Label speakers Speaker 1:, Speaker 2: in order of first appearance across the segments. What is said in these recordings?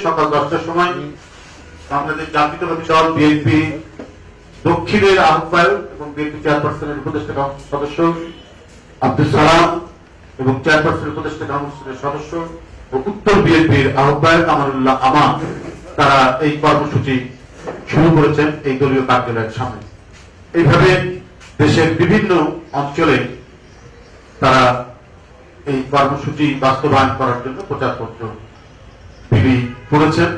Speaker 1: সকাল 10টার সময় বাংলাদেশ জাতীয়তাবাদী দল বিএনপি দক্ষিণের আহ্বায়ক এবং বিএনপি চেয়ারপারসনের উপদেষ্টা কাউন্সিল সদস্য আব্দুল সালাম এবং চেয়ারপারসনের উপদেষ্টা কাউন্সিলের সদস্য ও উত্তর বিএনপির আহ্বায়ক আমানুল্লাহ আমান তারা এই কর্মসূচি শুরু করেছেন এই দলীয় কার্যালয়ের সামনে। এইভাবে দেশের বিভিন্ন অঞ্চলে তারা এই কর্মসূচি বাস্তবায়ন করার জন্য প্রচারপত্র বিলি করেছেন।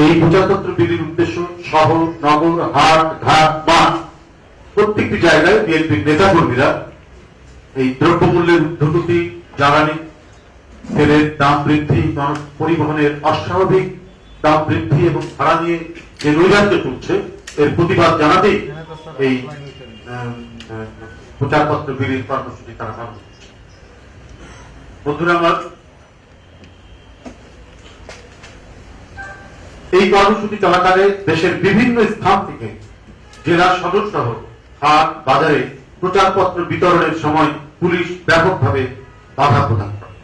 Speaker 1: এই প্রচারপত্র বিলির উদ্দেশ্য শহর, নগর, হাট, ঘাট, মাঠ প্রত্যেকটি জায়গায় বিএনপির নেতাকর্মীরা এই দ্রব্যমূল্যের ঊর্ধ্বগতি, জ্বালানি তেলের দাম বৃদ্ধি, পরিবহনের অস্বাভাবিক দাম বৃদ্ধি এবং ভাড়া নিয়ে যে নৈরাজ্য চলছে এর প্রতিবাদ জানাতেই এই প্রচারপত্র বিলির কর্মসূচি তারা পালন করছে। বন্ধুরা আমার, এই কর্মসূচি চলাকালে দেশের বিভিন্ন স্থান থেকে জেলা সদর সহ হাট বাজারে প্রচারপত্র বিতরণের সময় পুলিশ ব্যাপকভাবে বাধা প্রদান করে।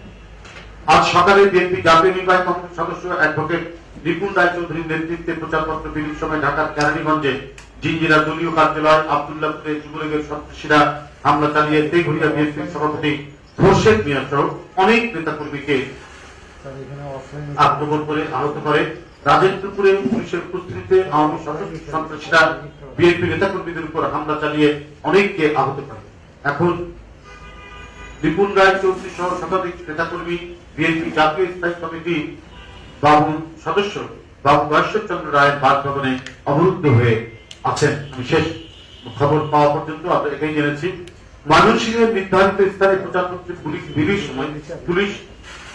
Speaker 1: আজ সকালে বিএনপি জাতীয় নির্বাহী কমিটির সদস্য অ্যাডভোকেট নিপুণ রায়চৌধুরীর নেতৃত্বে প্রচারপত্র বিলির সময় ঢাকার কেরানীগঞ্জে জিঞ্জিরা দলীয় কার্যালয়, আব্দুল্লাহপুরে যুবলীগের সন্ত্রাসীরা হামলা চালিয়ে তেঘুরিয়া বিএনপির সভাপতি খোরশেদ মিয়া সহ অনেক নেতাকর্মীকে আক্রমণ করে আহত করে। রাজেন্দ্রপুরে পুলিশের উপস্থিতিতে আওয়ামী সন্ত্রাসীরা বিএনপি নেতাকর্মীদের উপর হামলা চালিয়ে অনেককে আহত করে। এখন নিপুণ রায় চৌধুরী সহ শতাধিক নেতাকর্মী বিএনপি জাতীয় স্থায়ী কমিটি সদস্য বাবু গয়েশ্বর চন্দ্র রায়ের বাসভবনে অবরুদ্ধ হয়ে আছেন। বিশেষ খবর পাওয়া পর্যন্ত আমরা এটাই জেনেছি। ময়মনসিংহের নির্ধারিত স্থানে প্রচারপত্র বিলির সময় পুলিশ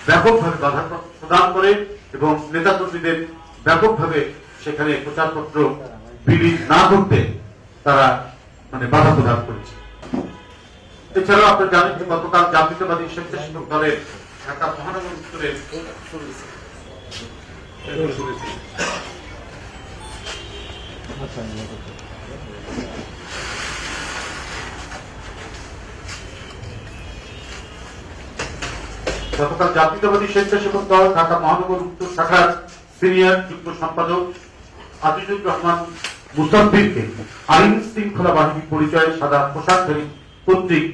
Speaker 1: ব্যাপকভাবে বাধা প্রদান করে এবং নেতাকর্মীদের ব্যাপকভাবে সেখানে প্রচারপত্র বিলি না করতে তারা বাধা প্রদান করেছে। এছাড়াও আপনারা জানেন যে গতকাল জাতীয়তাবাদী স্বেচ্ছাসেবক দলের ঢাকা মহানগর উত্তরের গতকাল জাতীয়তাবাদী স্বেচ্ছাসেবক দল ঢাকা মহানগর উত্তর শাখার সিনিয়র যুগ্ম সম্পাদক আজিজুর রহমান মুসাফিরকে আইন শৃঙ্খলা বাহিনী পরিচয়ে সাদা পোশাকধারী কর্তৃক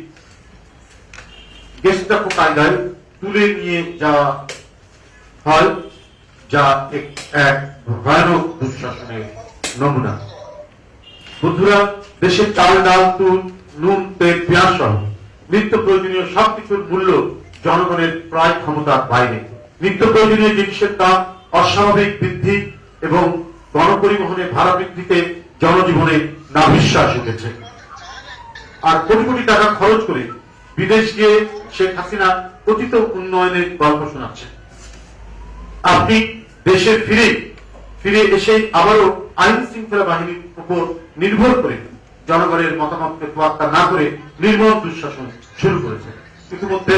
Speaker 1: গেস্টাপো কায়দায় তুলে নিয়ে যাওয়া হয়, যা এক ভয়ানক দুঃশাসনের নমুনা। বন্ধুরা, দেশের চাল, ডাল, তুল, নুন, তেল, পেঁয়াজ সহ নিত্য প্রয়োজনীয় সবকিছুর মূল্য জনগণের প্রায় ক্ষমতার বাইরে। নিত্য প্রয়োজনীয় জিনিসের দাম অস্বাভাবিক বৃদ্ধি এবং গণপরিবহনে ভাড়া বৃদ্ধিতে জনজীবনে নাভিশ্বাস উঠেছে। আর কোটি কোটি টাকা খরচ করে বিদেশ গিয়ে শেখ হাসিনা কথিত উন্নয়নের গল্প শোনাচ্ছে। আপনি দেশে ফিরে এসে আবারও আইন শৃঙ্খলা বাহিনীর উপর নির্ভর করে জনগণের মতামতকে তোয়াক্কা না করে নির্মম দুঃশাসন শুরু করেছে। ইতিমধ্যে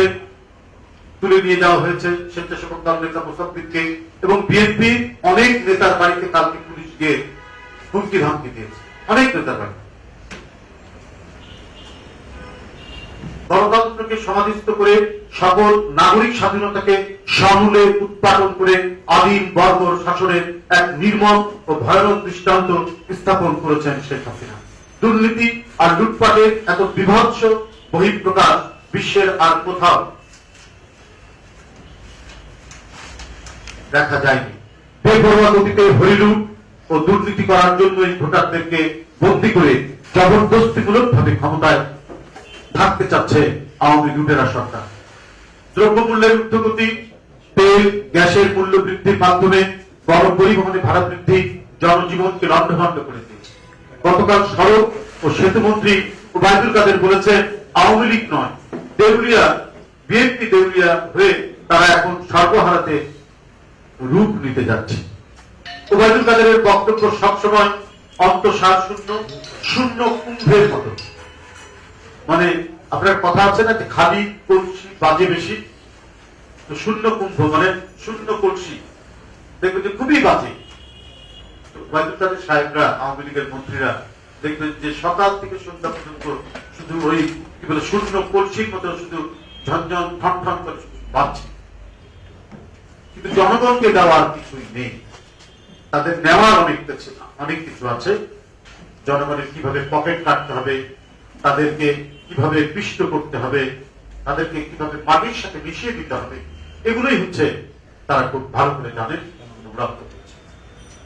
Speaker 1: তুলে নিয়ে যাওয়া হয়েছে স্বেচ্ছাসেবক দল নেতা মুসাফিরকে এবং বিএনপি অনেক নেতার বাড়িতে কালকে পুলিশ গিয়ে হুমকি ধামকি দিয়েছে। অনেক নেতার বাড়ি। গণতন্ত্রকে সমাধিস্থ করে সকল নাগরিক স্বাধীনতাকে সমূলে উৎপাদন করে আদিম বর্বর শাসনের এক নির্মম ও ভয়ানক দৃষ্টান্ত স্থাপন করেছেন শেখ হাসিনা। দুর্নীতি আর লুটপাটের এত বিভৎস বহিঃপ্রকাশ বিশ্বের আর কোথাও দেখা যায়নি। বেপরোয়া গতিতে হরিলুট ও দুর্নীতি করার জন্যই ভোটারদেরকে বন্দী করে জবরদস্তিমূলক ভাবে ক্ষমতায় থাকতে চাচ্ছে আওয়ামী লুটেরা সরকার। দ্রব্যমূল্যের ঊর্ধ্বগতি, তেল গ্যাসের মূল্য বৃদ্ধির মাধ্যমে গণপরিবহনে ভাড়া বৃদ্ধি জনজীবনকে লণ্ডভণ্ড করে দিয়েছে। গতকাল সড়ক ও সেতুমন্ত্রী ওবায়দুল কাদের বলেছেন, আওয়ামী লীগ নয়, দেউলিয়া বিএনপি দেউলিয়া হয়ে তারা এখন সর্বহারাতে রূপ নিতে যাচ্ছে। ওবায়দুল কাদেরের বক্তব্য সবসময় অন্তঃসার শূন্য, শূন্য কুম্ভের মতো। আপনার কথা আছে না যে খালি কলসি বাজে বেশি, তো শূন্য কুম্ভ শূন্য কলসি দেখবেন যে খুবই বাজে। ওবায়দুল কাদের সাহেবরা, আওয়ামী লীগের মন্ত্রীরা দেখবেন যে সকাল থেকে সন্ধ্যা পর্যন্ত শুধু ওই কি বলে শূন্য কলসির মতো শুধু ঝনঝন ঠন ঠন করে বাজছে। কিন্তু জনগণকে দেওয়ার কিছুই নেই। তাদের নেওয়ার অনেক কিছু আছে। জনগণের কিভাবে পকেট কাটতে হবে, তাদেরকে কিভাবে পিষ্ট করতে হবে, তাদেরকে কিভাবে মাটির সাথে মিশিয়ে দিতে হবে, এগুলোই হচ্ছে তারা খুব ভালো করে জানেন।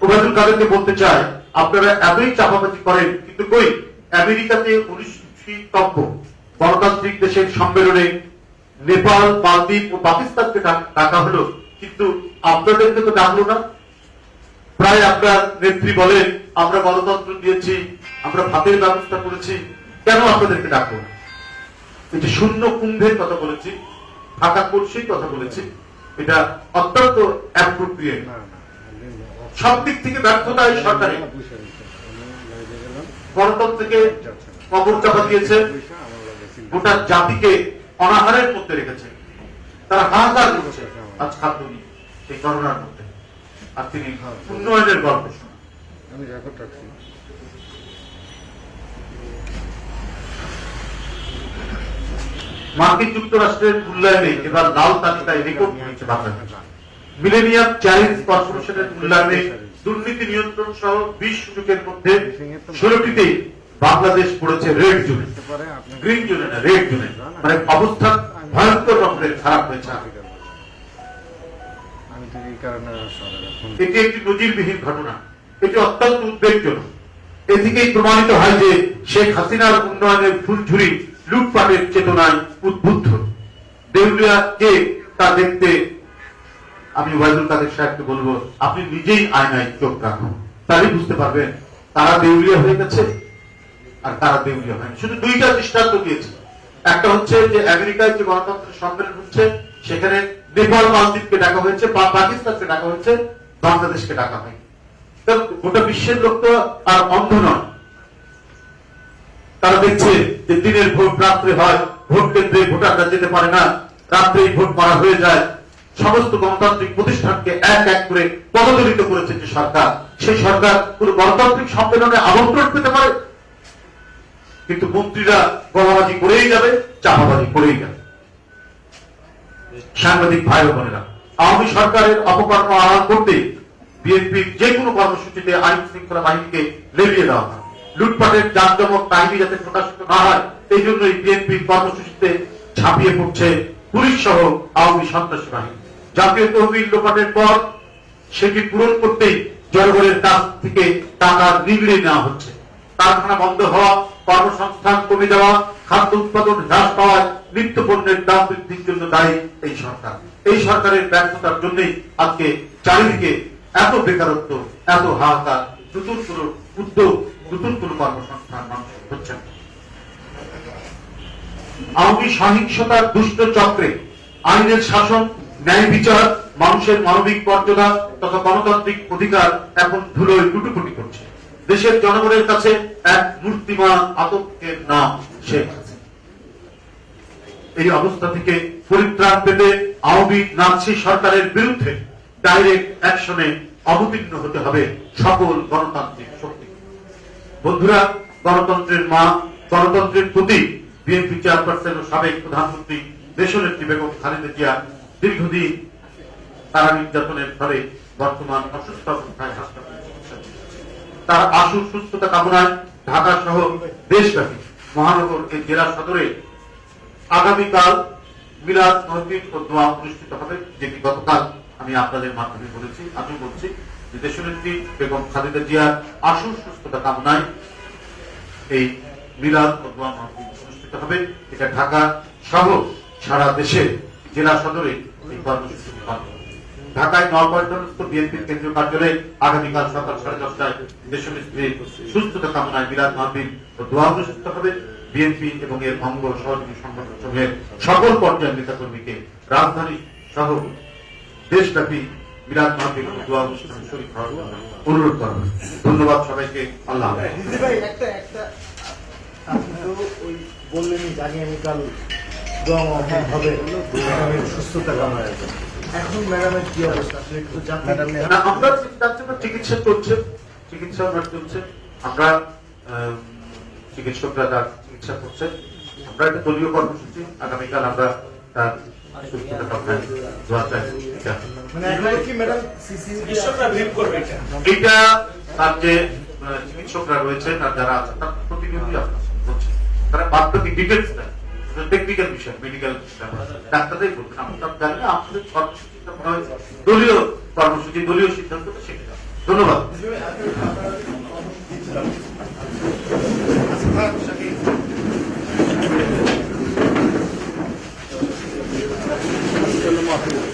Speaker 1: ওবায়দুল কাদেরকে বলতে চাই, আপনারা এতই চাপাবাজি করেন, কিন্তু কই আমেরিকাতে অনুষ্ঠিতব্য গণতান্ত্রিক দেশের সম্মেলনে নেপাল, মালদ্বীপ ও পাকিস্তানকে ডাকা হলো, কিন্তু আপনাদেরকে তো ডাকলো না। প্রায় আপনার নেত্রী বলেন, আমরা গণতন্ত্র দিয়েছি, আমরা ভাতের ব্যবস্থা করেছি, কেন আপনাদেরকে ডাকবো না? এটা শূন্য কুম্ভের কথা বলেছি, ফাঁকা কলসির কথা বলেছি, এটা অত্যন্ত অ্যাপ্রোপ্রিয়েট। সব দিক থেকে ব্যর্থতা এই সরকারের। গণতন্ত্রকে কবর চাপা দিয়েছে, গোটা জাতিকে অনাহারের মধ্যে রেখেছে। তারা হাহাকার করছে আজ খাদ্য নিয়ে এই করোনার মধ্যে। আর তিনি উন্নয়নের গল্প শোনেন। মার্কিন যুক্তরাষ্ট্রের মূল্যায়নে এবার লাল তালিকায় রেকর্ড করেছে বাংলাদেশ। মিলেনিয়াম চ্যালেঞ্জ কর্পোরেশনের মূল্যায়নে দুর্নীতি নিয়ন্ত্রণ সহ 20 সূচকের মধ্যে 16টিতেই বাংলাদেশ পড়েছে রেড জোনে, গ্রিন জোনে না, রেড জোনে। মানে অবস্থা ভয়ঙ্কর রকমের খারাপ হয়েছে। এটি একটি নজিরবিহীন ঘটনা, এটি অত্যন্ত উদ্বেগজনক। এ থেকেই প্রমাণিত হয় যে শেখ হাসিনার উন্নয়নের ফুলঝুরি লুটপাটের চেতনায় উদ্বুদ্ধ। দেউলিয়া কে তা দেখতে আমি ওবায়দুল কাদের সাহেবকে বলবো, আপনি নিজেই আয়নায় চোখ রাখুন, তাহলে বুঝতে পারবেন তারা দেউলিয়া হয়ে গেছে আর তারা দেউলিয়া হয়নি। শুধু দুইটা দৃষ্টান্ত দিয়েছে। একটা হচ্ছে যে আমেরিকায় যে গণতন্ত্রের সম্মেলন হচ্ছে, সেখানে নেপাল, মালদ্বীপকে ডাকা হয়েছে, পাকিস্তানকে ডাকা হয়েছে, বাংলাদেশকে ডাকা হয়নি। গোটা বিশ্বের লোক তো আর অন্ধ নয়, তারা দেখছে যে দিনের ভোট রাত্রে হয়, ভোট কেন্দ্রে ভোটাররা যেতে পারে না, রাত্রেই ভোট করা হয়ে যায়। সমস্ত গণতান্ত্রিক প্রতিষ্ঠানকে এক এক করে পদদলিত করেছে যে সরকার, সেই সরকার কোন গণতান্ত্রিক সম্মেলনে আমন্ত্রণ পেতে পারে? কিন্তু মন্ত্রীরা গলাবাজি করেই যাবে, চাপাবাজি করেই যাবে। সাংবাদিক ভাই বোনেরা, আওয়ামী সরকারের অপকর্ম আড়াল করতে বিএনপির যে কোনো কর্মসূচিতে আইন শৃঙ্খলা বাহিনীকে লেলিয়ে দেওয়া হয়। লুটপাটের জাঁকজমক কাহিনী যাতে প্রকাশিত না হয়, এই জন্যই বিএনপির কর্মসূচিতে ঝাঁপিয়ে পড়ছে পুলিশ সহ আওয়ামী সন্ত্রাসী বাহিনী। জাতীয় তহবিল লোপাটের পর সেটি পূরণ করতেই জনগণের কাছ থেকে টাকা নিগড়ে নেওয়া হচ্ছে। কারখানা বন্ধ হওয়া, কর্মসংস্থান কমে যাওয়া, খাদ্য উৎপাদন হ্রাস পাওয়ায় নিত্য পণ্যের দাম বৃদ্ধির জন্য দায়ী এই সরকার। এই সরকারের ব্যর্থতার জন্যই আজকে চারিদিকে এত বেকারত্ব, এত হাহাকার, নতুন কোন উদ্যোগ, নতুন কোন কর্মসংস্থান মানুষ হচ্ছে না। আওয়ামী সহিংসতার দুষ্ট চক্রে আইনের শাসন, ন্যায় বিচার, মানুষের মানবিক মর্যাদা তথা গণতান্ত্রিক অধিকার এখন ধুলোয় লুটোপুটি করছে। দেশের জনগণের কাছে এক মূর্তিমান আতঙ্কের নাম শেখ হাসিনা। এই অবস্থা থেকে পরিত্রাণ পেতে আওয়ামী নাৎসি সরকারের বিরুদ্ধে ডাইরেক্ট অ্যাকশনে অবতীর্ণ হতে হবে সকল গণতান্ত্রিক শক্তি। বন্ধুরা, গণতন্ত্রের মা, গণতন্ত্রের প্রতি বিএনপি চেয়ারপারসন ও সাবেক প্রধানমন্ত্রী দেশনেত্রী বেগম খালেদা জিয়া দীর্ঘদিন তারা নির্যাতনের ফলে বর্তমান অসুস্থ অবস্থায় হাসপাতালে চিকিৎসা দিচ্ছেন। তার আশু সুস্থতা কামনায় ঢাকা সহ দেশব্যাপী মহানগর জেলা সদরে আগামীকাল মিলাদ মাহফিল ও দোয়া অনুষ্ঠিত হবে, যেটি গতকাল আমি আপনাদের মাধ্যমে বলেছি। আমি বলছি যে দেশনেত্রী বেগম খালেদা জিয়ার আশু সুস্থতা কামনায় এই মিলাদ ও দোয়া মাহফিল অনুষ্ঠিত হবে। এটা ঢাকা সহ সারা দেশে জেলা সদরে এই কর্মসূচি পালন হবে। ঢাকায় নয়াপল্টনস্থ বিএনপির কেন্দ্রীয় কার্যালয়ে আগামীকাল সকাল 10:30টায় দেশনেত্রীর সুস্থতা কামনায় মিলাদ মাহফিল ও দোয়া অনুষ্ঠিত হবে। বিএনপি এবং এর অঙ্গ সহযোগী সংগঠন সমূহের সকল পর্যায়ের নেতাকর্মীকে রাজধানী সহ দেশব্যাপী মিলাদ মাহফিল ও দোয়া অনুষ্ঠানে শরীক হওয়ার জন্য অনুরোধ করা হয়। ধন্যবাদ সবাইকে। আল্লাহ
Speaker 2: বললেনই আগামীকাল দোয়া মাহফিল হবে, সুস্থতা কামনায়। এখন ম্যাডামের কি অবস্থা?
Speaker 1: আমরা চিকিৎসা চলছে, চিকিৎসা চলছে। আমরা চিকিৎসকরা তার চিকিৎসা করছে। আমরা একটা দলীয় কর্মসূচি আগামীকাল আমরা তার সুস্থতা কামনায় দোয়া চাই। এটা
Speaker 2: মানে এখন কি ম্যাডাম সিসিটিভি
Speaker 1: এটা তার যে চিকিৎসকরা রয়েছে তার যারা আছে তার প্রতিনিধি আপনার বলছে তারা বাস্তবিক ডিটেলস দেয় টেকনিক্যাল বিষয় মেডিকেল ডাক্তাররাই বলছেন আমি তার জানি না আমাদের কর্মসূচিটা মনে হয় দলীয় কর্মসূচি দলীয় সিদ্ধান্ত তো সেটা ধন্যবাদ
Speaker 2: মাহফুজ